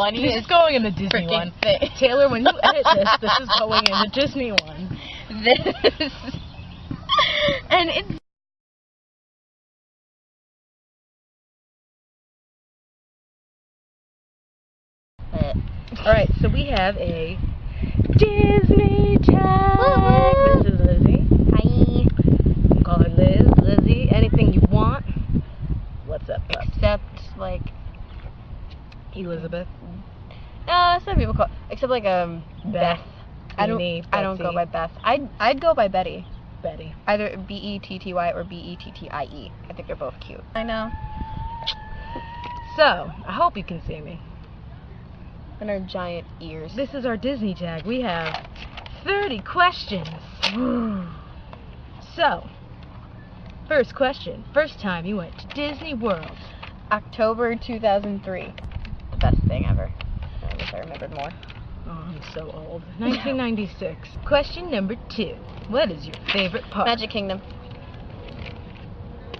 This is going in the Disney one. Taylor, when you edit this is going in the Disney one. This. And it's... Alright, so we have a Disney tag. This is Lizzie. Hi. Call her Liz, Lizzie, anything you want. What's up, pup? Except, like... Elizabeth. Some people call... Except, like, Beth. I don't go by Beth. I'd go by Betty. Betty. Either Betty or Bettie. I think they're both cute. I know. So, I hope you can see me. And our giant ears. This is our Disney tag. We have 30 questions. So, first question. First time you went to Disney World. October 2003. The best thing ever. I wish I remembered more. Oh, I'm so old. 1996. Question number 2. What is your favorite park? Magic Kingdom.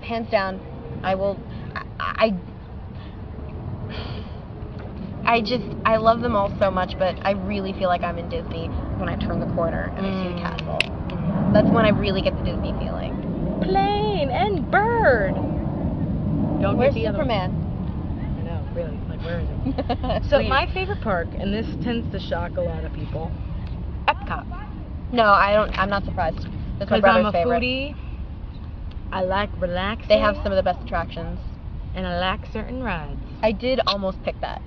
Hands down. I love them all so much, but I really feel like I'm in Disney when I turn the corner and I see the castle. That's when I really get the Disney feeling. Plane and bird. Don't Where's get the Superman? I know, really. Like, where is he? So my favorite park, and this tends to shock a lot of people, Epcot. No, I'm not surprised. That's my brother's I'm a favorite. foodie. I like relaxing. They have some of the best attractions. And I like certain rides. I did almost pick that,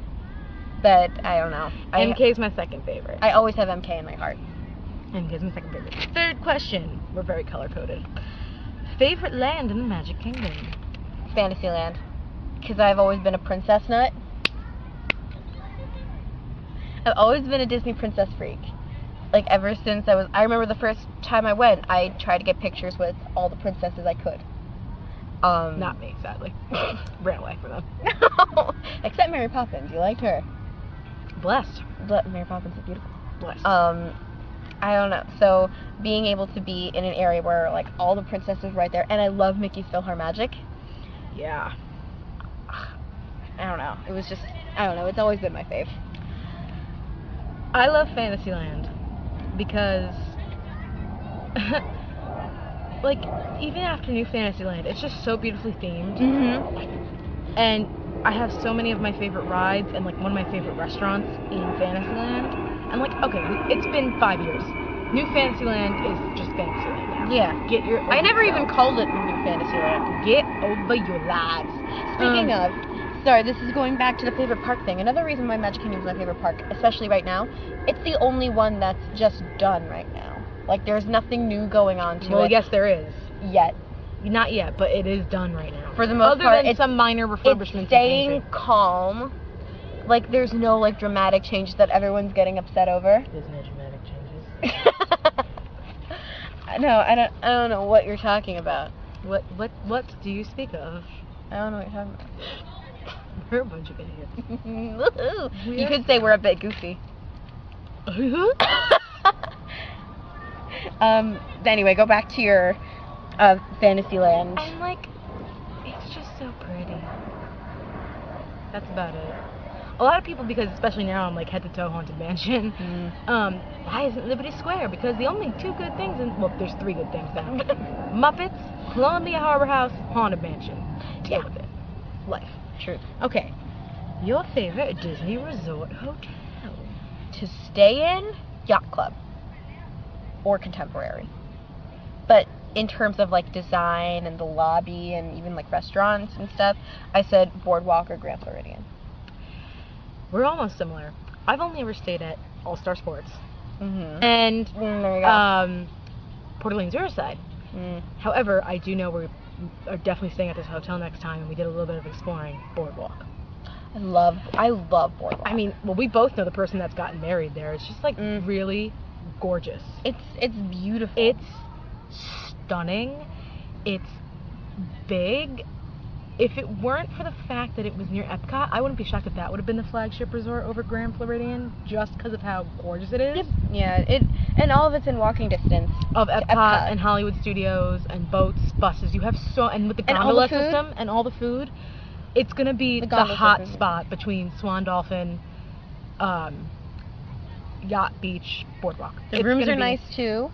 but I don't know. MK's my second favorite. I always have MK in my heart. MK's my second favorite. Third question. We're very color-coded. Favorite land in the Magic Kingdom? Fantasyland. Because I've always been a princess nut. I've always been a Disney princess freak. Like, ever since I remember the first time I went, I tried to get pictures with all the princesses I could. Not me, sadly. Ran away from them. Except Mary Poppins. You liked her. Blessed. Mary Poppins is beautiful. Blessed. I don't know. So, being able to be in an area where, like, all the princesses right there, and I love Mickey's PhilharMagic. Yeah. I don't know. It was just, I don't know. It's always been my fave. I love Fantasyland because, like, even after New Fantasyland, it's just so beautifully themed. Mm-hmm. And I have so many of my favorite rides and, like, one of my favorite restaurants in Fantasyland. And, like, okay, it's been 5 years. New Fantasyland is just Fantasyland now. Yeah. Get your... I never even called it New Fantasyland. Get over your lives. Speaking of, sorry, this is going back to the favorite park thing. Another reason why Magic Kingdom is my favorite park, especially right now, it's the only one that's just done right now. Like, there's nothing new going on to it. Well, yes, there is. Yet. Not yet, but it is done right now. For the most part, other than some minor refurbishments. It's staying calm. Like, there's no, like, dramatic changes that everyone's getting upset over. There's no dramatic changes. No, I don't know what you're talking about. What do you speak of? I don't know what you're talking about. We're a bunch of idiots. Woohoo! You could say we're a bit goofy. Anyway, go back to your Fantasyland. And, like, it's just so pretty. That's about it. A lot of people, because especially now I'm like head to toe Haunted Mansion. Why isn't Liberty Square? Because the only two good things, well, there's three good things now. Muppets, Columbia Harbor House, Haunted Mansion. Deal with it. Life. Truth. Okay. Your favorite Disney Resort hotel? To stay in, Yacht Club. Or Contemporary. But in terms of, like, design and the lobby and even, like, restaurants and stuff, I said Boardwalk or Grand Floridian. We're almost similar. I've only ever stayed at All-Star Sports. Mm-hmm. And there you go. Port Orleans Riverside. However, I do know we are definitely staying at this hotel next time, and we did a little bit of exploring Boardwalk. I love Boardwalk. I mean, well, we both know the person that's gotten married there. It's just, like, really gorgeous. It's beautiful. It's stunning. It's big. If it weren't for the fact that it was near Epcot, I wouldn't be shocked if that would have been the flagship resort over Grand Floridian, just because of how gorgeous it is. Yeah, and all of it's in walking distance of Epcot and Hollywood Studios and boats, buses. You have and with the gondola system and all the food, it's gonna be the hot spot between Swan Dolphin yacht, beach, boardwalk. The rooms are nice too.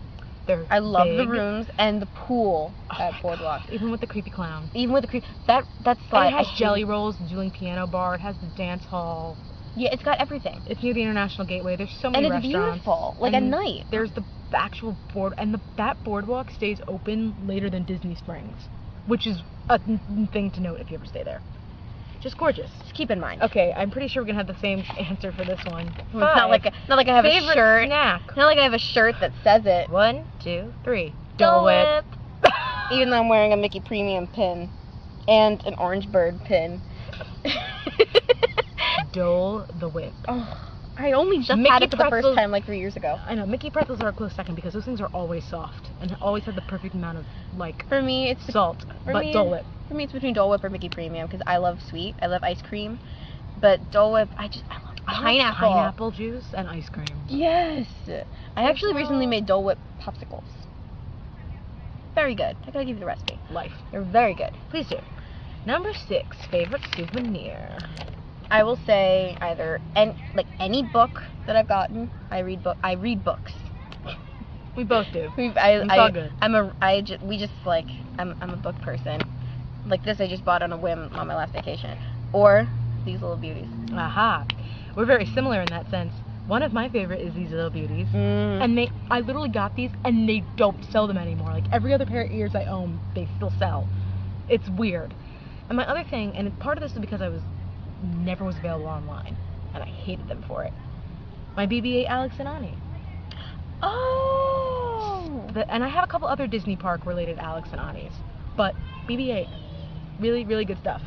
They're I love the big. rooms and the pool at my Boardwalk. God, even with the creepy clown. Even with the that And slide. it has jelly rolls, the dueling piano bar. It has the dance hall. Yeah, it's got everything. It's near the International Gateway. There's so many And it's restaurants. beautiful, like at And night. There's the actual that boardwalk stays open later than Disney Springs, which is a thing to note if you ever stay there. Just gorgeous. Just keep in mind. Okay, I'm pretty sure we're gonna have the same answer for this one. It's not like I have Favorite a shirt. snack. Not like I have a shirt that says it. 1, 2, 3. Dole Whip. Even though I'm wearing a Mickey Premium pin and an Orange Bird pin. Dole the Whip. Oh, I only just Mickey had it for the pretzels- first time like 3 years ago. I know, Mickey pretzels are a close second because those things are always soft and always have the perfect amount of, like, For me, it's salt. But Dole Whip. For me, it's between Dole Whip or Mickey Premium because I love sweet. I love ice cream, but Dole Whip, I love pineapple. Pineapple juice and ice cream. Yes. I actually recently made Dole Whip popsicles. Very good. I gotta give you the recipe. Life. They're very good. Please do. Number 6, favorite souvenir. I will say either any book that I've gotten. I read books. We both do. It's all good. I'm a book person. Like this, I just bought on a whim on my last vacation. Or These Little Beauties. Aha. We're very similar in that sense. One of my favorite is These Little Beauties. And I literally got these and they don't sell them anymore. Like every other pair of ears I own, they still sell. It's weird. And my other thing, and part of this is because I never was available online, and I hated them for it. My BB-8 Alex and Ani. Oh! And I have a couple other Disney park related Alex and Anis, but BB-8, really, really good stuff.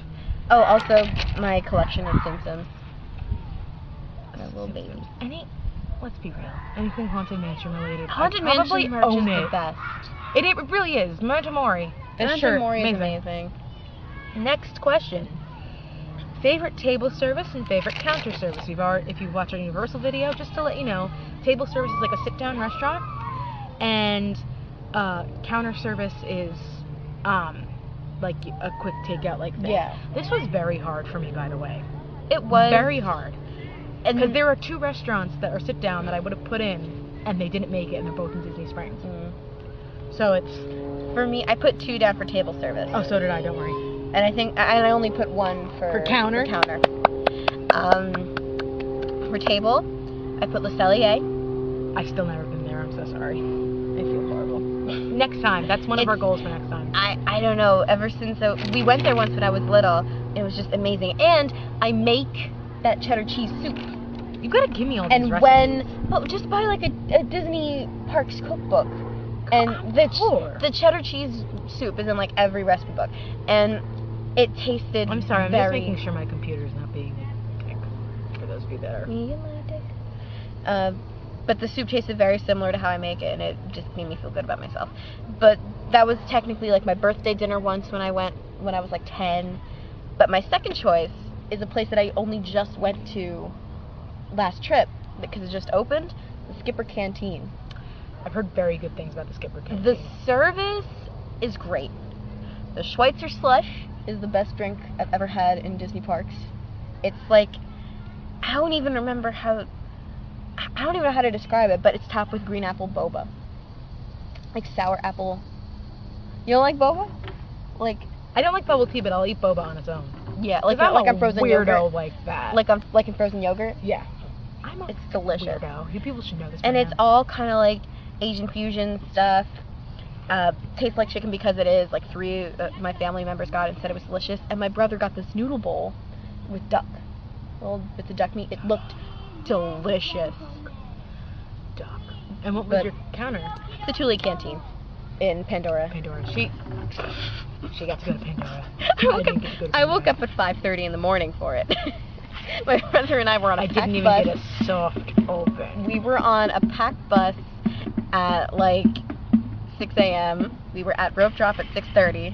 Oh, also my collection of Simpsons. My little baby. Let's be real, anything Haunted Mansion related. Haunted I probably Mansion merch own is it. the best. It really is. Memento Mori. Memento Mori is amazing. Next question. Favorite table service and favorite counter service. If you've watched our Universal video, just to let you know, table service is like a sit-down restaurant, and counter service is like a quick takeout like thing. Yeah. This was very hard for me, by the way. It was very hard. And because there are 2 restaurants that are sit-down that I would have put in, and they didn't make it, and they're both in Disney Springs. So it's... For me, I put 2 down for table service. Oh, so did I, don't worry. And I think, and I only put 1 for counter? For counter. For table, I put Le Cellier. I've still never been there, I'm so sorry. I feel horrible. Next time, that's one of our goals for next time. I don't know, ever since, we went there once when I was little, it was just amazing. And I make that cheddar cheese soup. You gotta give me all these recipes. Just buy like a Disney Parks cookbook. And the cheddar cheese soup is in like every recipe book. And it tasted I'm sorry, I'm just making sure my computer's not being a dick, for those of you that are... But the soup tasted very similar to how I make it, and it just made me feel good about myself. But that was technically like my birthday dinner once when I was like 10. But my second choice is a place that I only just went to last trip because it just opened, the Skipper Canteen. I've heard very good things about the Skipper Canteen. The service is great. The Schweitzer Slush is the best drink I've ever had in Disney parks. It's like, I don't even know how to describe it, but it's topped with green apple boba. Like sour apple. You don't like boba? Like, I don't like bubble tea, but I'll eat boba on its own. Yeah, like I'm frozen weirdo yogurt. like that. Like in frozen yogurt? Yeah. It's delicious. Weirdo. You people should know this. And it's all kind of like Asian fusion stuff. Tastes like chicken because it is. Like 3 my family members got it and said it was delicious. And my brother got this noodle bowl with duck. Little bits of duck meat. It looked delicious. Duck. And what was your counter? The Thule Canteen in Pandora. She got to go to Pandora. I woke up at 5:30 in the morning for it. My brother and I were on a packed bus. I didn't even get a soft open. We were on a packed bus at like 6 a.m. We were at rope drop at 6:30.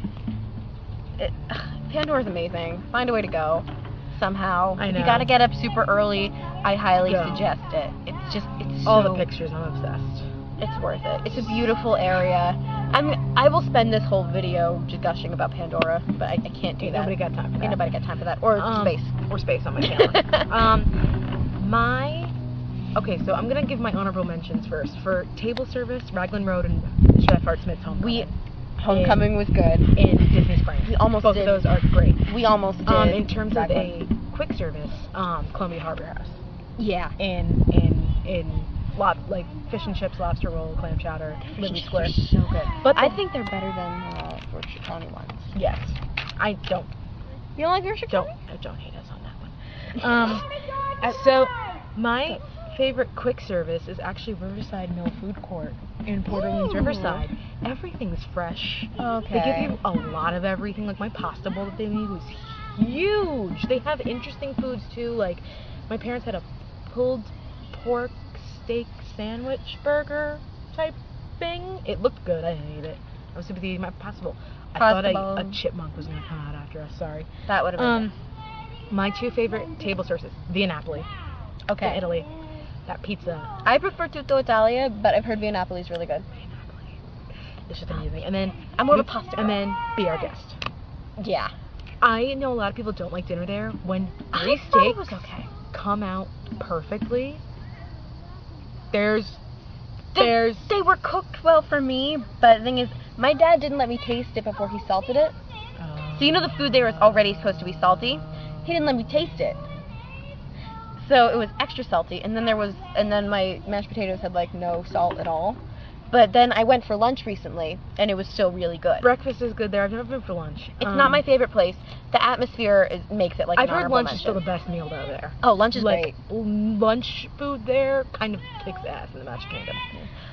Pandora's amazing. Find a way to go somehow. I know. If you gotta get up super early, I highly suggest it. It's all the pictures. I'm obsessed. It's worth it. It's a beautiful area. I will spend this whole video just gushing about Pandora, but I can't do that. Nobody got time for that. Ain't nobody got time for that. Or space. Or space on my channel. My Okay, so I'm gonna give my honorable mentions first. For table service, Raglan Road and Chef Art Smith's Homecoming. Homecoming was good. In Disney Springs. We almost Both did. of those are great. We almost did. In terms of a quick service, Columbia Harbor House. Yeah. In like fish and chips, lobster roll, clam chowder, Liberty Square. So good. But I think they're better than Orchard County ones. Yes. I don't. You don't like Orchard County? Don't hate us on that one. So my favorite quick service is actually Riverside Mill Food Court in Port Orleans, Riverside. Everything's fresh. Okay. They give you a lot of everything. Like my pasta bowl that they made was huge. They have interesting foods too. Like my parents had a pulled pork steak sandwich burger type thing. It looked good. I didn't eat it. I was super eating my pasta bowl. I thought a chipmunk was gonna come out after us. Sorry. That would have been. My two favorite table services: Via Napoli. Okay. In Italy. That pizza. I prefer Tutto Italia, but I've heard Via Napoli is really good. It's just amazing. And then I'm more of a pasta girl. And then Be Our Guest. Yeah. I know a lot of people don't like dinner there. When three thought steaks it was okay. come out perfectly, they were cooked well for me, but the thing is, my dad didn't let me taste it before he salted it. So you know the food there is already supposed to be salty. He didn't let me taste it. So it was extra salty, and then my mashed potatoes had like no salt at all. But then I went for lunch recently, and it was still really good. Breakfast is good there. I've never been for lunch. It's not my favorite place. The atmosphere makes it like I've an heard honorable lunch mention. is still the best meal though there. Oh, lunch is like, great. Lunch food there kind of kicks ass in the Magic Kingdom.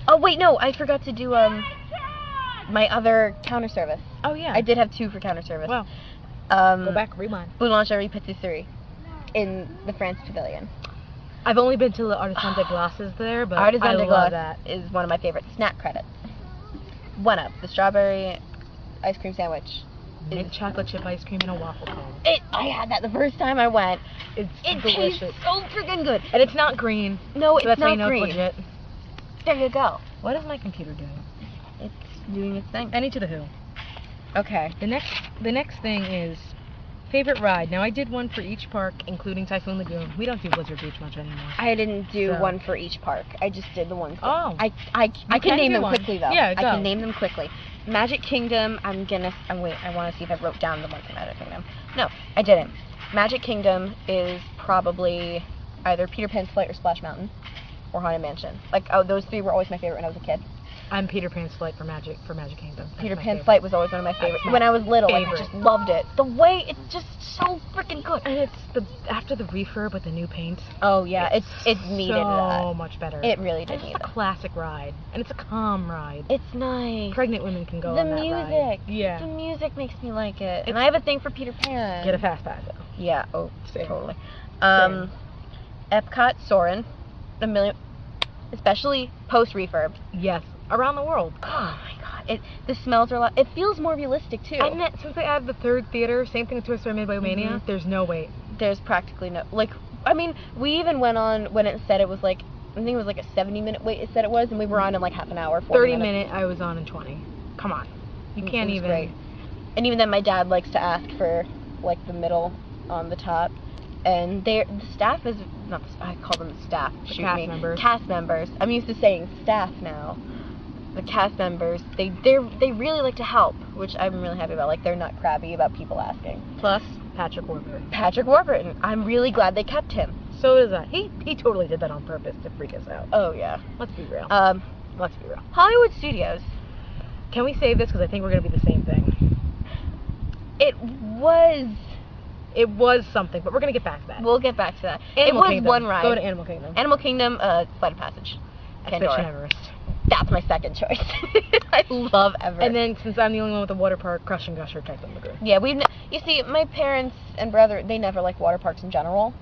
Oh wait, no, I forgot to do my other counter service. Oh yeah. I did have two for counter service. Wow. Go back, rewind. Boulangerie Patisserie in the France Pavilion. I've only been to the Artisan de Glaces there, but Artisan I de love Glace that. is one of my favorite snack credits. One of the strawberry ice cream sandwich. Mint chocolate chip ice cream and a waffle cone. I had that the first time I went. It tastes delicious. so freaking good. And it's not green. No, so it's that's how not you know green. It's legit. There you go. What is my computer doing? It's doing its thing. Any to the who. Okay. The next thing is favorite ride. Now I did one for each park, including Typhoon Lagoon. We don't do Blizzard Beach much anymore. I didn't do one for each park. I just did the ones. Oh. I can name them quickly though. Yeah, I can name them quickly. Magic Kingdom. I want to see if I wrote down the ones in Magic Kingdom. No, I didn't. Magic Kingdom is probably either Peter Pan's Flight or Splash Mountain or Haunted Mansion. Like, those three were always my favorite when I was a kid. I'm Peter Pan's Flight for Magic Kingdom. That's Peter my Pan's favorite. Flight was always one of my favorites. When I was little, I favorite. just loved it. The way it's just so freaking good. And it's after the refurb with the new paint. Oh yeah, it needed that. So much better. It really did It's need just a classic ride, and it's a calm ride. It's nice. Pregnant women can go The on that music. ride. Yeah. The music makes me like it. And I have a thing for Peter Pan. Get a fast pass though. Yeah. Oh, Same. totally. Same. Epcot, Soarin', a million, especially post refurb. Yes. Around the world. Oh my god. The smells are a lot. It feels more realistic too. And then, since they added the third theater, same thing with Toy Story Midway Mania, there's no wait. There's practically no, I mean, we even went on when it said it was like, I think it was like a 70-minute wait it said it was, and we were on in like half an hour, 30 minutes, I was on in 20. Come on. You can't even. Great. And even then my dad likes to ask for like the middle on the top. And the staff is, I call them staff, cast members. I'm used to saying staff now. The cast members, they really like to help, which I'm really happy about. Like, they're not crabby about people asking. Plus, Patrick Warburton. Patrick Warburton. I'm really glad they kept him. So is that. He totally did that on purpose to freak us out. Oh, yeah. Let's be real. Let's be real. Hollywood Studios. Can we save this? Because I think we're going to be the same thing. It was something, but we're going to get back to that. We'll get back to that. Animal it was Kingdom. one ride. Go to Animal Kingdom. Animal Kingdom, Flight of Passage. Expedition Everest. That's my second choice. I love Everest. And then, since I'm the only one with a water park, Crush and Gush or Typhoon Lagoon. Yeah, you see, my parents and brother, they never like water parks in general.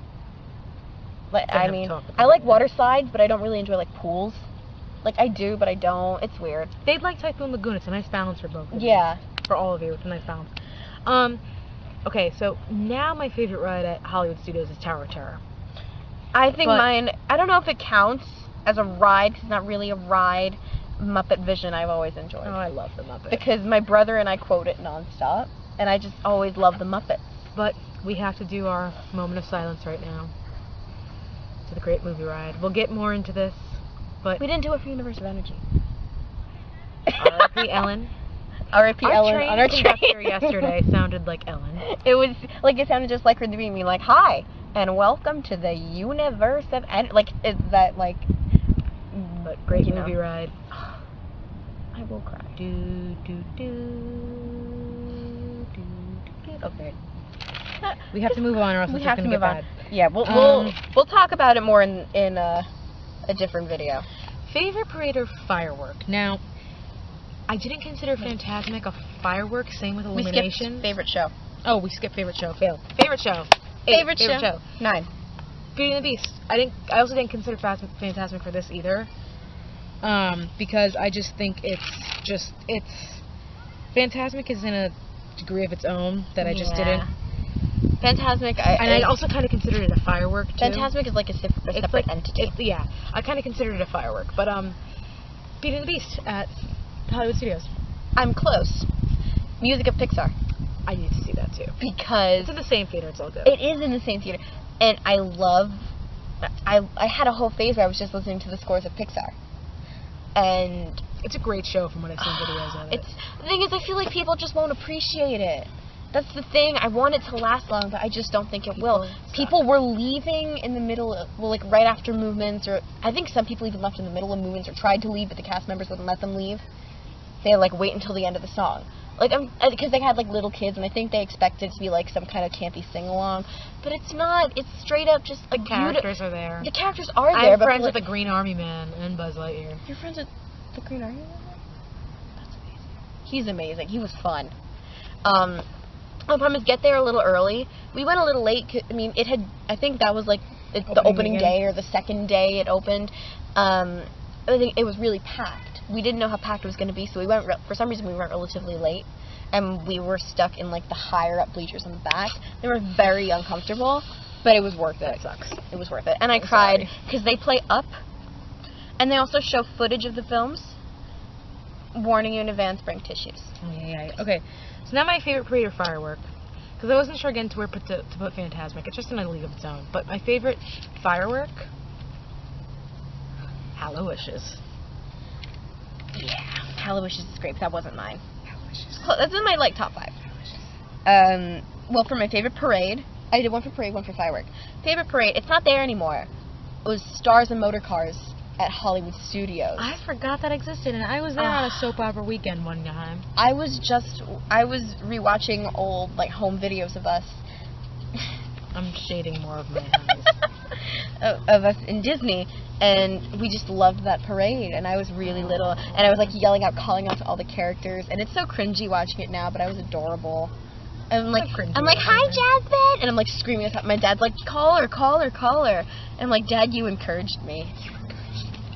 Like, I mean, I like water slides, but I don't really enjoy like pools. Like, I do, but I don't. It's weird. They'd like Typhoon Lagoon. It's a nice balance for both of you. Yeah. For all of you, it's a nice balance. Okay, so now my favorite ride at Hollywood Studios is Tower of Terror. I think mine, I don't know if it counts as a ride, because it's not really a ride. Muppet Vision I've always enjoyed. Oh, I love the Muppets. Because my brother and I quote it nonstop, and I just always love the Muppets. But we have to do our moment of silence right now. to the Great Movie Ride. We'll get more into this, but We didn't do it for Universe of Energy. R.I.P. Ellen. R.I.P. Ellen on our train. Here yesterday sounded like Ellen. It was like it sounded just like her being like, "Hi and welcome to the Universe of like is that like." But Great Movie Ride. I will cry. Okay. We have to move on, or else it's gonna get bad. Yeah, we'll talk about it more in a different video. Favorite parade or firework? Now, I didn't consider Fantasmic a firework. Same with Illumination. We skipped favorite show. Oh, we skipped favorite show. Failed. Favorite show. Favorite show. 9. Beauty and the Beast. I also didn't consider Fantasmic for this either. Because I just think it's Fantasmic is in a degree of its own that I just didn't. Fantasmic, I also kind of considered it a firework too. Fantasmic is like a separate entity. Yeah, I kind of considered it a firework, but Beauty and the Beast at Hollywood Studios. I'm close. Music of Pixar. I need to see that too. Because it's in the same theater, it's all good. It is in the same theater. And I had a whole phase where I was just listening to the scores of Pixar. And it's a great show from what I've seen videos of it. The thing is, I feel like people just won't appreciate it. That's the thing. I want it to last long, but I just don't think it will. People were leaving in the middle of, like right after movements, or I think some people even left in the middle of movements or tried to leave, but the cast members wouldn't let them leave. They had, like, wait until the end of the song. Like, because they had, like, little kids, and I think they expected it to be, like, some kind of campy sing-along. But it's not. It's straight up just the characters are there. The characters are there. I'm friends with the Green Army Man and Buzz Lightyear. You're friends with the Green Army Man? That's amazing. He's amazing. He was fun. The problem is, get there a little early. We went a little late. I think that was, like, the opening day or the second day it opened. I think it was really packed. We didn't know how packed it was going to be, so we went. For some reason, we went relatively late, and we were stuck in like the higher up bleachers in the back. They were very uncomfortable, but it was worth it. That sucks. It was worth it, and I cried because they play Up, and they also show footage of the films, warning you in advance, bring tissues. Yeah. Okay, so now my favorite parade or firework, because I wasn't sure again to where to put Fantasmic. It's just in a league of its own. But my favorite firework, Hallowishes. Yeah, Hallowishes is great, but that wasn't mine. Hallowishes. That's in my, like, top 5. Well, for my favorite parade, I did one for parade, one for firework. Favorite parade, it's not there anymore. It was Stars and Motor Cars at Hollywood Studios. I forgot that existed, and I was there on a soap opera weekend one time. I was rewatching old, like, home videos of us. I'm shading more of my eyes. Of us in Disney, and we just loved that parade, and I was really little, and I was like yelling out, calling out to all the characters, and it's so cringy watching it now, but I was adorable. And I'm like, hi Jasmine, and I'm like screaming at the top. My dad's like, call her, call her, call her, and I'm like, Dad, you encouraged me.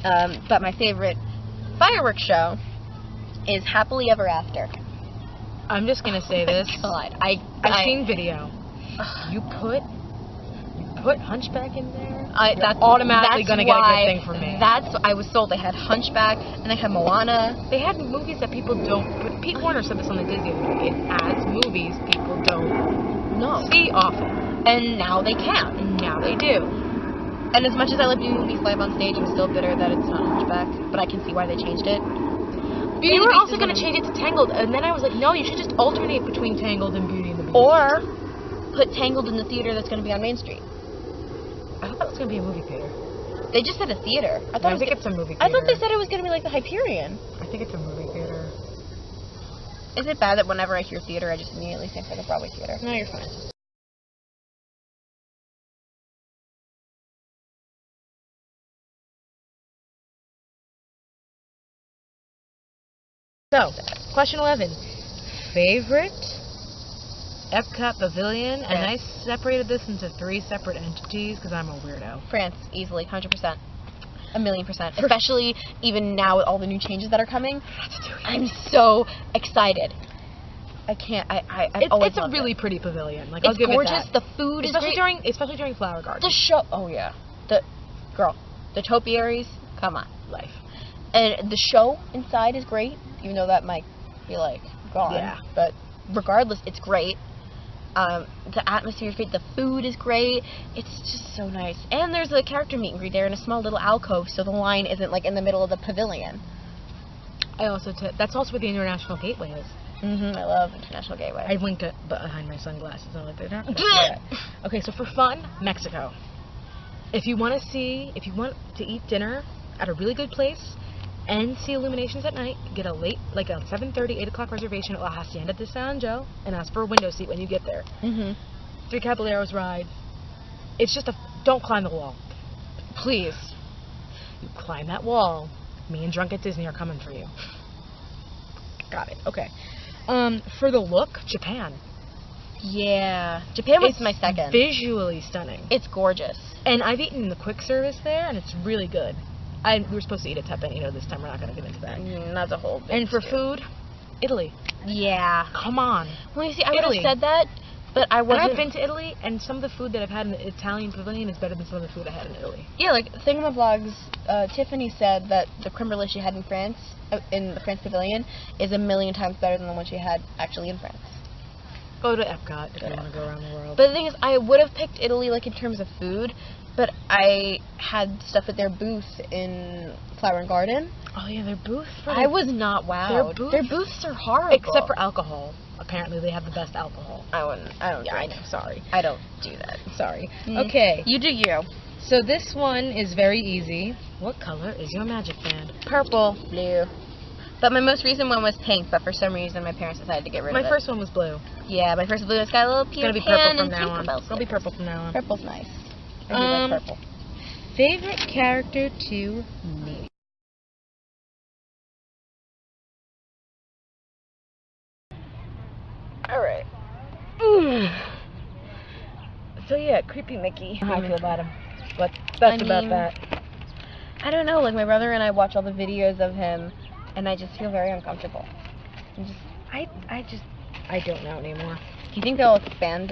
But my favorite fireworks show is Happily Ever After. I'm just gonna say this. God, I've seen video. You put Hunchback in there, that's automatically gonna get a good thing from me. I was sold. They had Hunchback, and they had Moana. They had movies that people don't. But Pete Warner said this on the Disney movie. It adds movies people don't see often, and now they can. And now they do. And as much as I love doing movies live on stage, I'm still bitter that it's not Hunchback. But I can see why they changed it. You were also gonna change it to Tangled, and then I was like, no, you should just alternate between Tangled and Beauty and the Beast. Or put Tangled in the theater that's going to be on Main Street. I thought it was going to be a movie theater. They just said a theater. I think it's a movie theater. I thought they said it was going to be like the Hyperion. I think it's a movie theater. Is it bad that whenever I hear theater, I just immediately think for the Broadway theater? No, you're fine. So, question 11. Favorite Epcot Pavilion? And I separated this into 3 separate entities because I'm a weirdo. France, easily, 100%. 1,000,000%. Especially even now with all the new changes that are coming. I'm so excited. I can't. It's a really pretty pavilion. Like, I'll give gorgeous. It that. The food is great. great. Especially during Flower Garden. The show. Oh yeah. The topiaries. Come on. Life. And the show inside is great, even though that might be like gone. Yeah. But regardless, it's great. The atmosphere is great. The food is great. It's just so nice. And there's a character meet and greet there in a small little alcove, so the line isn't like in the middle of the pavilion. I also that's also where the International Gateway is. I love International Gateway. I winked at behind my sunglasses. I'm like, they're not. Yeah. Okay, so for fun, Mexico. If you want to eat dinner at a really good place and see illuminations at night, get a 7:30, 8 o'clock reservation at La Hacienda de San Angel and ask for a window seat when you get there. 3 Caballeros ride. It's just don't climb the wall. Please. You climb that wall. Me and Drunk at Disney are coming for you. Got it. Okay. For the look, Japan. Yeah. Japan was my second. Visually stunning. It's gorgeous. And I've eaten in the quick service there, and it's really good. We were supposed to eat at Teppanino this time. We're not going to get into that. That's a whole thing. And for food, Italy. Yeah. Come on. Well, you see, I would have said that, but I wasn't. And I've been to Italy, and some of the food that I've had in the Italian Pavilion is better than some of the food I had in Italy. Yeah, like Thingamavlogs, Tiffany said that the creme brulee she had in France, in the France Pavilion, is 1,000,000 times better than the one she had actually in France. Go to Epcot if you want to go around the world. But the thing is, I would have picked Italy, like, in terms of food, but I had stuff at their booth in Flower and Garden. Oh, yeah, their booth. I was not wowed. Their booths are horrible. Except for alcohol. Apparently, they have the best alcohol. I don't Yeah, I know. Sorry. I don't do that. Sorry. Okay. You do you. So this one is very easy. What color is your magic band? Purple. Blue. But my most recent one was pink, but for some reason my parents decided to get rid of it. My first one was blue. Yeah, my first blue. It's got a little Peter Pan. It's gonna be purple from now on. It'll be purple from now on. Purple's nice. I do like purple. Favorite character to meet? Alright. So yeah, creepy Mickey. How I feel about him. But that's about that. I don't know, like my brother and I watch all the videos of him and I just feel very uncomfortable. I don't know anymore. Do you think they'll expand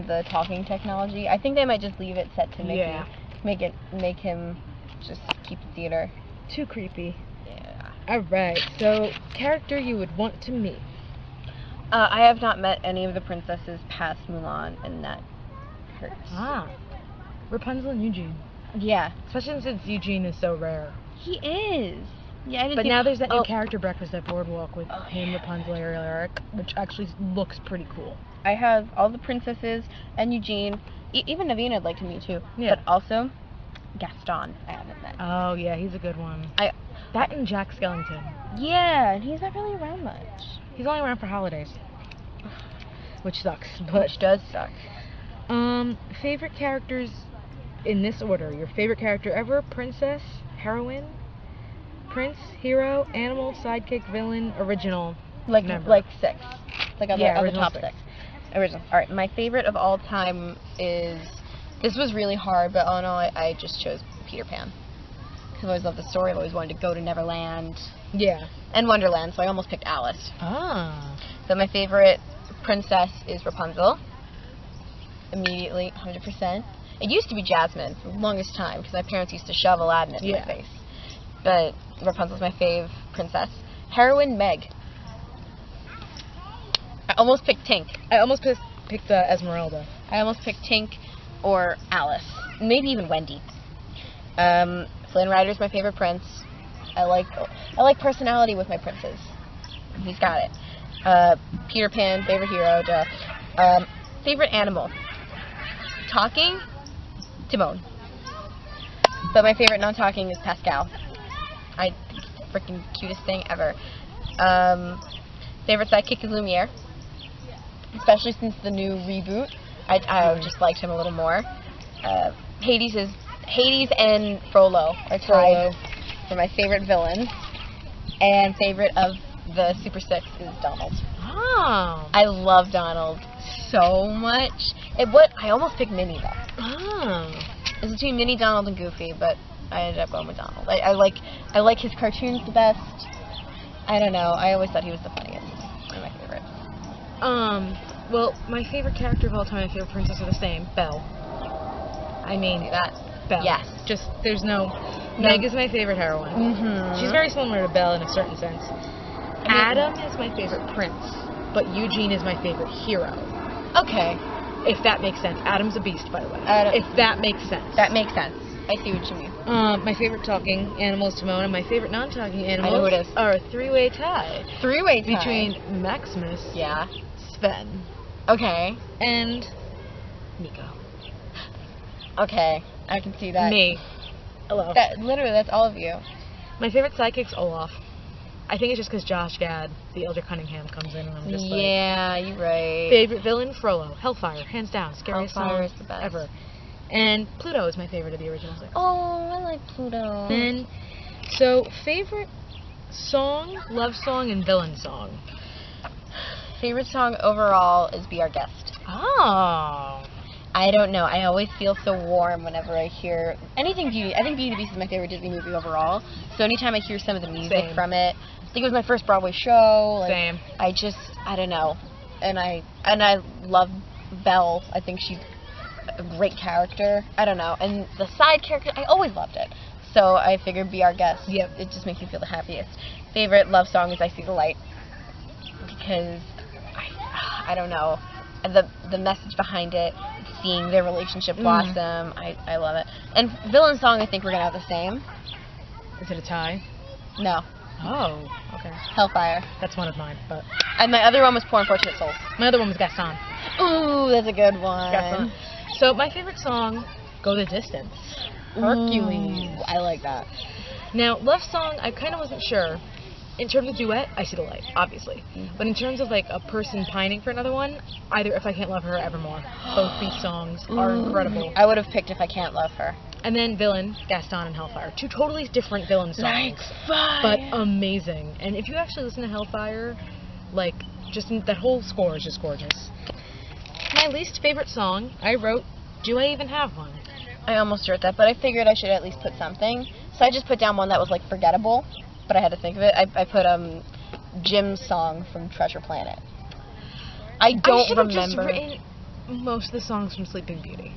the talking technology? I think they might just leave it set to Mickey. Yeah. Make him just keep the theater. Too creepy. Yeah. Alright, so character you would want to meet. I have not met any of the princesses past Mulan, and that hurts. Ah. Rapunzel and Eugene. Yeah. Especially since Eugene is so rare. He is. Yeah, I didn't But now there's that new character breakfast at Boardwalk with him, Rapunzel, Ariel, Eric, which actually looks pretty cool. I have all the princesses and Eugene. Even Naveen I'd like to meet too. Yeah. But also Gaston I haven't met. Oh yeah, he's a good one. That and Jack Skellington. Yeah, and he's not really around much. He's only around for holidays. Which sucks. But which does suck. Favorite characters in this order. Your favorite character ever: princess, heroine, prince, hero, animal, sidekick, villain, original. Like 6. Like on the original top 6. Original. Alright, my favorite of all time is, this was really hard, but all in all, I just chose Peter Pan. Because I've always loved the story. I've always wanted to go to Neverland. Yeah. And Wonderland, so I almost picked Alice. Ah. So my favorite princess is Rapunzel. Immediately, 100%. It used to be Jasmine for the longest time, because my parents used to shove Aladdin in my face. But Rapunzel's my fave princess. Heroine, Meg. I almost picked Tink. I almost picked Esmeralda. I almost picked Tink or Alice. Maybe even Wendy. Flynn Rider's my favorite prince. I like personality with my princes. He's got it. Peter Pan, favorite hero. Favorite animal. Talking, Timon. But my favorite non-talking is Pascal. I think he's the freaking cutest thing ever. Favorite sidekick is Lumiere. Especially since the new reboot. I just liked him a little more. Hades and Frollo are tied for my favorite villains. And favorite of the Super Six is Donald. Oh. I love Donald so much. I almost picked Minnie though. Oh. It's between Minnie, Donald, and Goofy, but I ended up going with Donald. I like his cartoons the best. I don't know. I always thought he was the funniest. One of my favorites. Well, my favorite character of all time, my favorite princess are the same. Belle. I mean, that. Belle. Yes. Just, there's no... Meg is my favorite heroine. Mm-hmm. She's very similar to Belle in a certain sense. Adam is my favorite prince, but Eugene is my favorite hero. Okay. If that makes sense. Adam's a beast, by the way. If that makes sense. That makes sense. I see what you mean. My favorite talking animal is Timon, and my favorite non-talking animals I know who it is. are a three-way tie. Three-way tie? Between Maximus, yeah, Sven, okay, and Nico. Okay, I can see that. Me. Hello. Literally, that's all of you. My favorite sidekick's Olaf. I think it's just because Josh Gad, the Elder Cunningham, comes in, and I'm just like... Yeah, you're right. Favorite villain, Frollo. Hellfire, hands down. Scariest Hellfire song is the best. ever. And Pluto is my favorite of the originals. Oh, I like Pluto. And so, favorite song, love song, and villain song. Favorite song overall is Be Our Guest. Oh. I don't know. I always feel so warm whenever I hear anything Beauty. I think Beauty and the Beast is my favorite Disney movie overall. So anytime I hear some of the music from it, I think it was my first Broadway show. Like, Same. I don't know. And I love Belle. I think she's a great character. I don't know. And the side character, I always loved it. So I figured Be Our Guest. Yep. It just makes me feel the happiest. Favorite love song is I See the Light. Because I don't know. The message behind it, seeing their relationship blossom, I love it. And villain song, I think we're gonna have the same. Is it a tie? No. Oh, okay. Hellfire. That's one of mine, but... And my other one was Poor Unfortunate Souls. My other one was Gaston. Ooh, that's a good one. Gaston. So my favorite song, Go the Distance. Hercules. Ooh, I like that. Now, love song, I kind of wasn't sure. In terms of duet, I See the Light, obviously. But in terms of, like, a person pining for another one, either If I Can't Love Her, Evermore. Both these songs are incredible. I would have picked If I Can't Love Her. And then Villain, Gaston, and Hellfire. Two totally different villain songs. Like but amazing. And if you actually listen to Hellfire, like, just that whole score is just gorgeous. My least favorite song, I wrote, Do I Even Have One? I almost wrote that, but I figured I should at least put something. So I just put down one that was, like, forgettable. But I had to think of it. I put Jim's song from Treasure Planet. I don't remember. Just written most of the songs from Sleeping Beauty.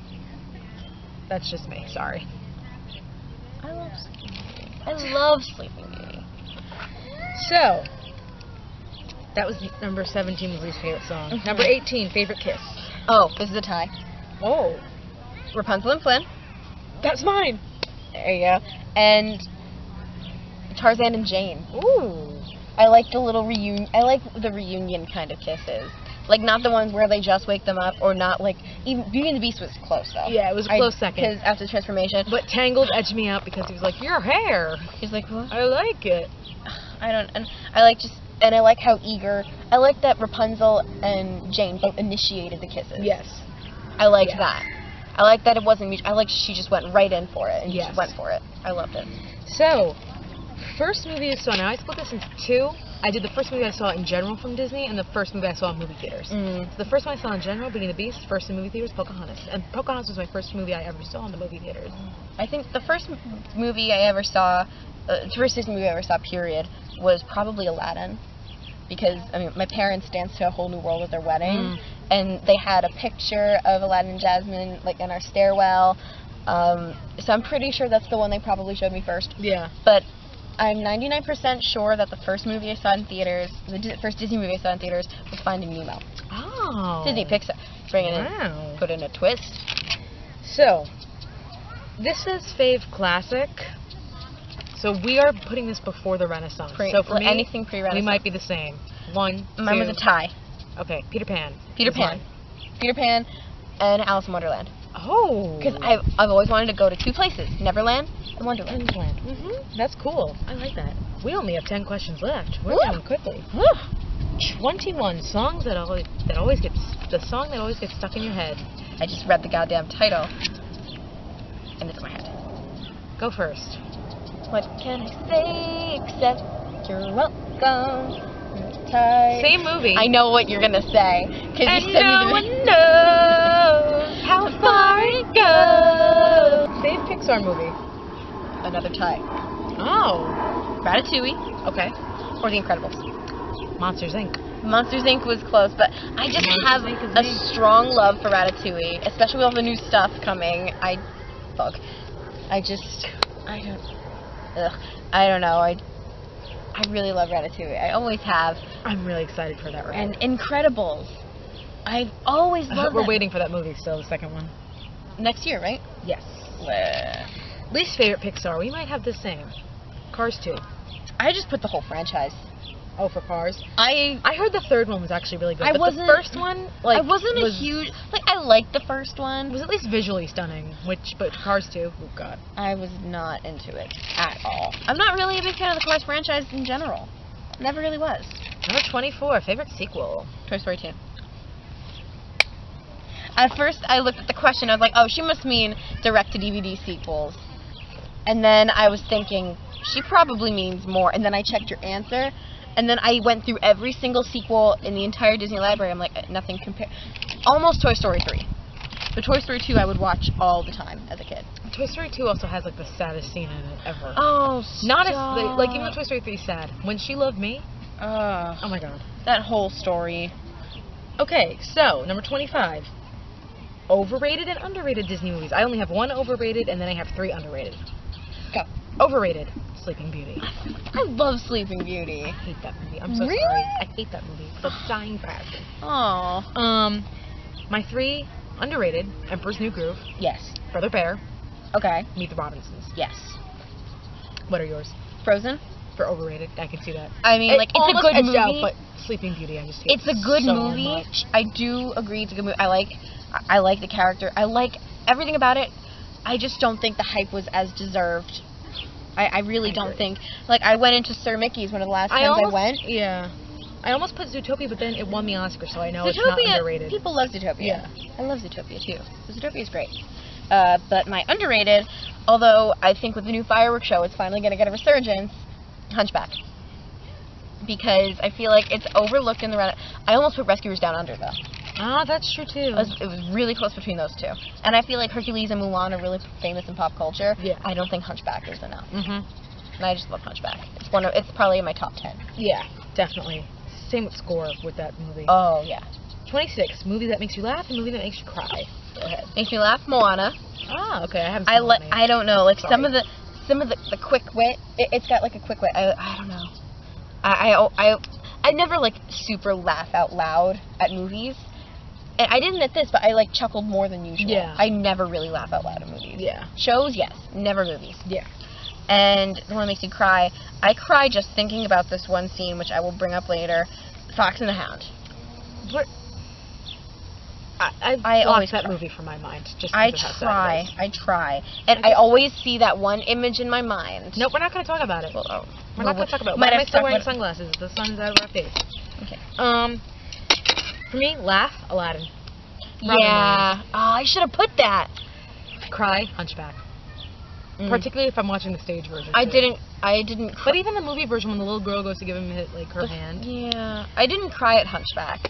That's just me. Sorry. I love Sleeping Beauty. I love Sleeping Beauty. So that was number 17 was least favorite song. Number 18, favorite kiss. Oh, this is a tie. Oh, Rapunzel and Flynn. That's mine. There you go. And Tarzan and Jane. Ooh. I like the little reunion. I like the reunion kind of kisses. Like, not the ones where they just wake them up, or not, like, even Beauty and the Beast was close, though. Yeah, it was a close second. Because after the transformation. But Tangled edged me out because he was like, your hair. He's like, what? I like it. And I like how eager, I like that Rapunzel and Jane both initiated the kisses. Yes. I liked that. I like that it wasn't mutual. I like she just went right in for it, and yes. just went for it. I loved it. So, first movie I saw, now I split this into two. I did the first movie I saw in general from Disney, and the first movie I saw in movie theaters. So the first one I saw in general, Beauty and the Beast, first in movie theaters, Pocahontas. And Pocahontas was my first movie I ever saw in the movie theaters. I think the first movie I ever saw, the first Disney movie I ever saw, period, was probably Aladdin. Because, I mean, my parents danced to A Whole New World at their wedding, and they had a picture of Aladdin and Jasmine, like, in our stairwell. So I'm pretty sure that's the one they probably showed me first. Yeah. But I'm 99% sure that the first movie I saw in theaters, the first Disney movie I saw in theaters, was Finding Nemo. Oh. Disney Pixar. Bringing in, put in a twist. So, this is Fave Classic. So we are putting this before the Renaissance. So for me, anything pre-Renaissance. We might be the same. One, Mine was a tie. Okay, Peter Pan. Peter Pan. Peter Pan and Alice in Wonderland. Oh. Because I've always wanted to go to two places, Neverland and Wonderland. That's cool. I like that. We only have 10 questions left. We're going quickly. 21 songs that always gets the song that always gets stuck in your head. I just read the goddamn title, and it's in my head. Go first. What can I say except you're welcome? Same movie. I know what you're gonna say. And you no one knows how far it goes. Same Pixar movie. Another tie. Oh. Ratatouille. Okay. Or The Incredibles. Monsters, Inc. Monsters, Inc. was close, but I just have a strong love for Ratatouille, especially with all the new stuff coming. I don't know. I really love Ratatouille. I always have. I'm really excited for that ride. And Incredibles. I've always loved We're that. waiting for that movie still, the second one. Next year, right? Yes. Least favorite Pixar. We might have the same. Cars 2. I just put the whole franchise. Oh, for Cars. I heard the third one was actually really good. I but wasn't- the first one, like, I wasn't a was, huge like. I liked the first one. was at least visually stunning. But Cars 2, oh god. I was not into it at all. I'm not really a big fan of the Cars franchise in general. Never really was. Number 24, favorite sequel. Toy Story 2. At first, I looked at the question. I was like, "Oh, she must mean direct-to-DVD sequels." And then I was thinking, she probably means more. And then I checked your answer, and then I went through every single sequel in the entire Disney library. I'm like, nothing compared. Almost Toy Story 3. But Toy Story 2, I would watch all the time as a kid. Toy Story 2 also has like the saddest scene in it ever. Oh, Not as like even though Toy Story 3 is sad. When She Loved Me. Oh, Oh my god. that whole story. Okay, so number 25. Overrated and underrated Disney movies. I only have one overrated and then I have 3 underrated. Go. Overrated. Sleeping Beauty. I love Sleeping Beauty. I hate that movie. I'm so Really? sorry. I hate that movie. It's a dying passion. Oh. My 3 underrated. Emperor's New Groove. Yes. Brother Bear. Okay. Meet the Robinsons. Yes. What are yours? Frozen. For overrated, I can see that. I mean, like, it's a almost good edged movie. out, but Sleeping Beauty, I just hate It's a good so movie. much. I do agree it's a good movie. I like the character. I like everything about it. I just don't think the hype was as deserved. I really don't agree. think. Like, I went into Sir Mickey's one of the last times I went. Yeah. I almost put Zootopia, but then it won the Oscar, so I know it's not underrated. People love Zootopia. Yeah. I love Zootopia too. Zootopia is great. But my underrated, although I think with the new fireworks show it's finally going to get a resurgence, Hunchback. Because I feel like it's overlooked in the run. I almost put Rescuers Down Under though. Ah, that's true too. It was really close between those two. And I feel like Hercules and Mulan are really famous in pop culture. Yeah. I don't think Hunchback is enough. Mhm. And I just love Hunchback. It's probably in my top 10. Yeah, definitely. Same with Score with that movie. Oh yeah. 26. Movie that makes you laugh and movie that makes you cry. Go ahead. Makes me laugh, Moana. Ah, okay. I haven't seen Moana yet. I don't know, like Sorry. some of the quick wit. It's got like a quick wit. I don't know. I never like super laugh out loud at movies. And I didn't at this, but I like chuckled more than usual. Yeah. I never really laugh out loud at movies. Yeah. Shows, yes. Never movies. Yeah. And the one that makes me cry, I cry just thinking about this one scene, which I will bring up later. Fox and the Hound. What? I I always blocked that cry. movie from my mind. Just I because of how sad try. it is. I try. And I always see that one image in my mind. Nope, we're not going to talk about it. Well, oh. We're not going to talk about it. Might Why am I have still to wearing talk about sunglasses? The sun's out of our face. Okay. For me, laugh, Aladdin. Yeah. Oh, I should have put that. Cry, Hunchback. Particularly if I'm watching the stage version. I too. didn't But even the movie version, when the little girl goes to give him like her hand. Yeah. I didn't cry at Hunchback,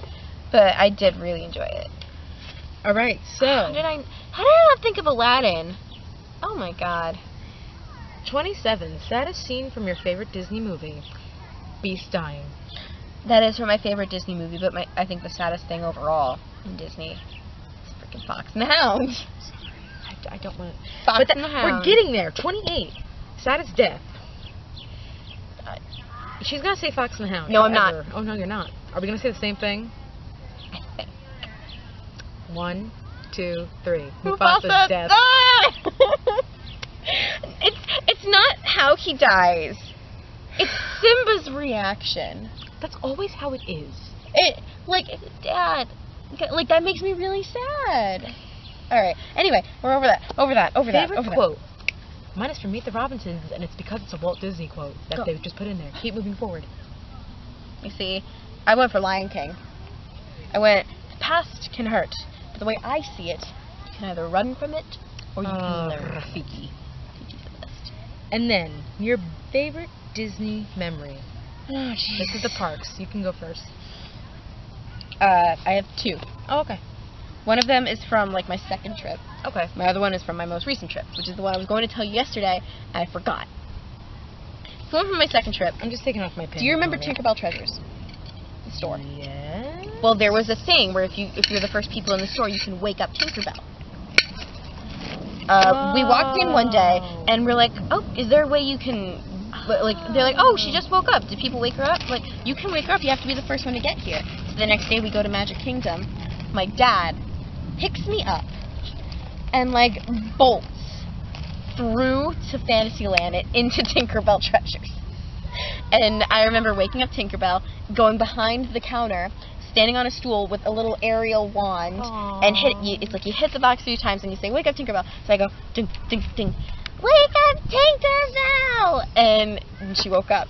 but I did really enjoy it. All right, so How did I not think of Aladdin? Oh my god. 27. Saddest scene from your favorite Disney movie. Beast dying. That is from my favorite Disney movie, but I think the saddest thing overall in Disney is freaking Fox and the Hound. I don't want to. Fox But and the Hound. we're getting there. 28. Saddest death. She's gonna say Fox and the Hound. No, I'm not. Forever. Oh no, you're not. Are we gonna say the same thing? I think. 1, 2, 3. Mufasa's Mufasa's death. Ah! It's not how he dies. It's Simba's reaction. That's always how it is. Dad, like that makes me really sad. All right. Anyway, we're over that. Favorite quote. Mine is from Meet the Robinsons, and it's because it's a Walt Disney quote that Go. they've just put in there. Keep moving forward. You see, I went for Lion King. I went, the past can hurt, but the way I see it, you can either run from it or you can learn. Rafiki. Rafiki's the best. And then, your favorite Disney memory. Oh, This is the parks. You can go first. I have 2. Oh, okay. One of them is from like my second trip. Okay. My other one is from my most recent trip, which is the one I was going to tell you yesterday, and I forgot. The one from my second trip. I'm just taking off my pin. Do you remember Tinkerbell Treasures? The store. Yes. Well, there was a thing where if you're the first people in the store, you can wake up Tinkerbell. We walked in one day, and we're like, oh, is there a way you can... Like, they're like, oh, she just woke up. Did people wake her up? Like, you can wake her up. You have to be the first one to get here. So the next day we go to Magic Kingdom, my dad picks me up and, like, bolts through to Fantasyland and into Tinkerbell Treasures. And I remember waking up Tinkerbell, going behind the counter, standing on a stool with a little aerial wand, Aww. and it's like you hit the box 3 times and you say, "Wake up, Tinkerbell." So I go, ding, ding, ding, "Wake up, Tinkerbell!" And she woke up.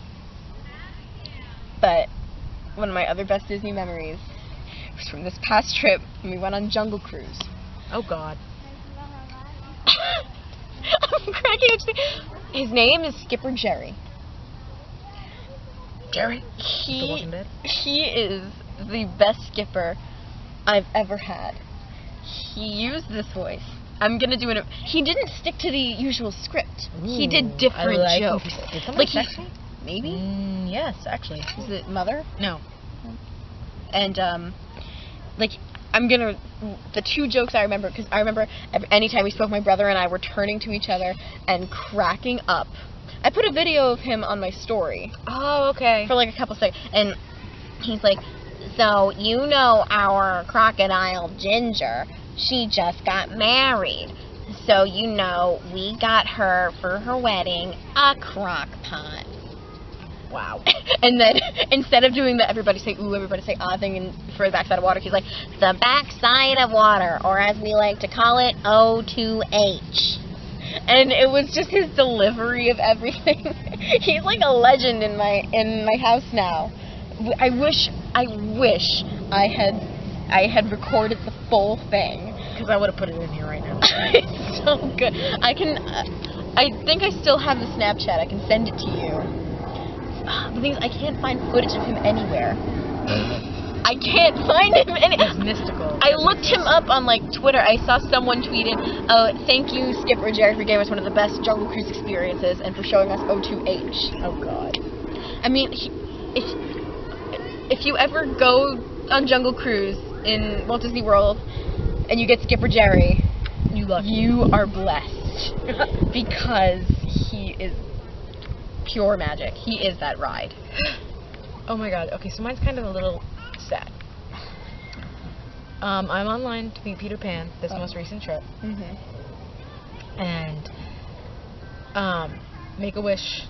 But one of my other best Disney memories was from this past trip when we went on Jungle Cruise. Oh, God. I'm cracking up. His name is Skipper Jerry. Jerry? The Walking Dead? He is the best skipper I've ever had. He used this voice. I'm gonna do it. He didn't stick to the usual script. Ooh, he did different jokes. Did somebody text me? Maybe? Yes, actually. Is it Mother? No. And, like, the 2 jokes I remember, because I remember anytime we spoke, my brother and I were turning to each other and cracking up. I put a video of him on my story. Oh, okay. For like a couple seconds. And he's like, "So, you know our crocodile Ginger, she just got married. So, you know, we got her for her wedding a crock pot." Wow. And then, instead of doing the everybody say ooh, everybody say ah thing and for the backside of water, he's like, "The backside of water, or as we like to call it, O2H. And it was just his delivery of everything. He's like a legend in my house now. I wish I had recorded the full thing, because I would have put it in here right now. It's so good. I think I still have the Snapchat. I can send it to you. The thing is, I can't find footage of him anywhere. I can't find him anywhere. It's mystical. I looked him up on, like, Twitter. I saw someone tweeted, "Thank you, Skipper Jerry, for giving us one of the best Jungle Cruise experiences and for showing us O2H." Oh, God. I mean, if you ever go on Jungle Cruise in Walt Disney World and you get Skipper Jerry, you are blessed. Because he is pure magic. He is that ride. Oh my God. Okay, so mine's kind of a little sad. I'm online to meet Peter Pan this most recent trip. And Make-A-Wish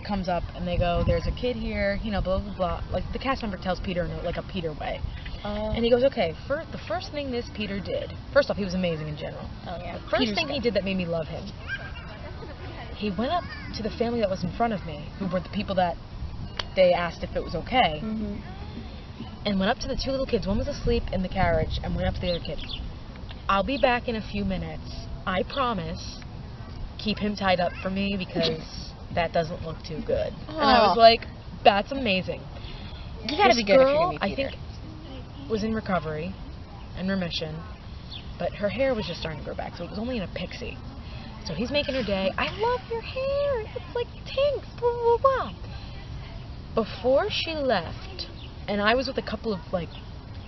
comes up and they go, "There's a kid here, you know, blah blah blah." Like, the cast member tells Peter in like a Peter way. And he goes, "Okay, the first thing this Peter did, first off, he was amazing in general. Oh yeah. The first thing he did that made me love him, he went up to the family that was in front of me, who were the people that they asked if it was okay, and went up to the 2 little kids. One was asleep in the carriage, and went up to the other kid. 'I'll be back in a few minutes. I promise. Keep him tied up for me because that doesn't look too good.'" And I was like, "That's amazing." You gotta This be good if you're girl, gonna meet I Peter. think, was in recovery and remission, but her hair was just starting to grow back, so it was only in a pixie. So he's making her day. "I love your hair. It's like thanks, blah, blah, blah." Before she left, and I was with a couple of, like,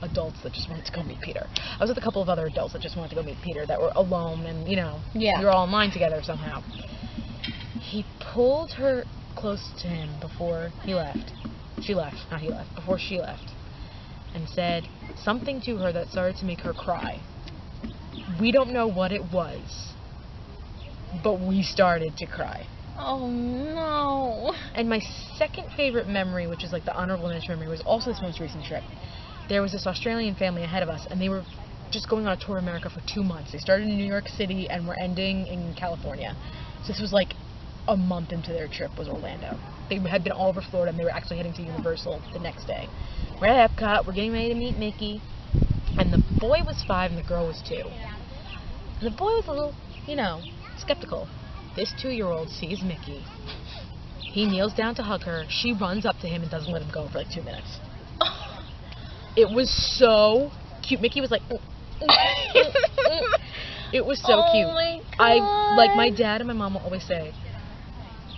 adults that just wanted to go meet Peter. I was with a couple of other adults that just wanted to go meet Peter that were alone and, you know, we were all in line together somehow. He pulled her close to him before he left. She left, not he left, before she left, and said something to her that started to make her cry. We don't know what it was, but we started to cry. Oh no. And my second favorite memory, which is like the honorable mention memory, was also this most recent trip. There was this Australian family ahead of us, and they were just going on a tour of America for 2 months. They started in New York City and were ending in California. So this was like a month into their trip was Orlando. They had been all over Florida, and they were actually heading to Universal the next day. We're at Epcot, we're getting ready to meet Mickey, and the boy was 5 and the girl was 2. And the boy was a little, you know, skeptical. This 2-year-old sees Mickey. He kneels down to hug her. She runs up to him and doesn't let him go for like 2 minutes. It was so cute. Mickey was like, It was so cute. My God. Like my dad and my mom will always say,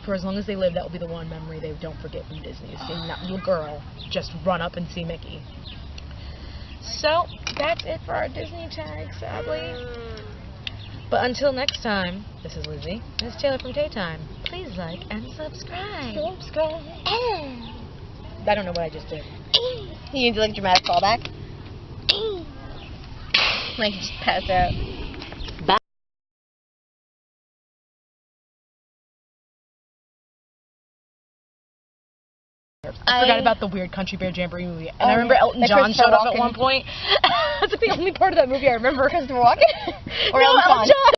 for as long as they live, that will be the one memory they don't forget from Disney, is seeing that little girl just run up and see Mickey. So, that's it for our Disney tag, sadly. But until next time, this is Lizzie. This is Taylor from Tay Time. Please like and subscribe. I don't know what I just did. You need to like dramatic callback. Like, just pass out. I forgot about the weird Country Bear Jamboree movie. And I Oh, remember yeah. Elton Like John Christopher showed up at Walken. one point. That's the only part of that movie I remember. Christopher Walken? Or No, Elton Elton John? John.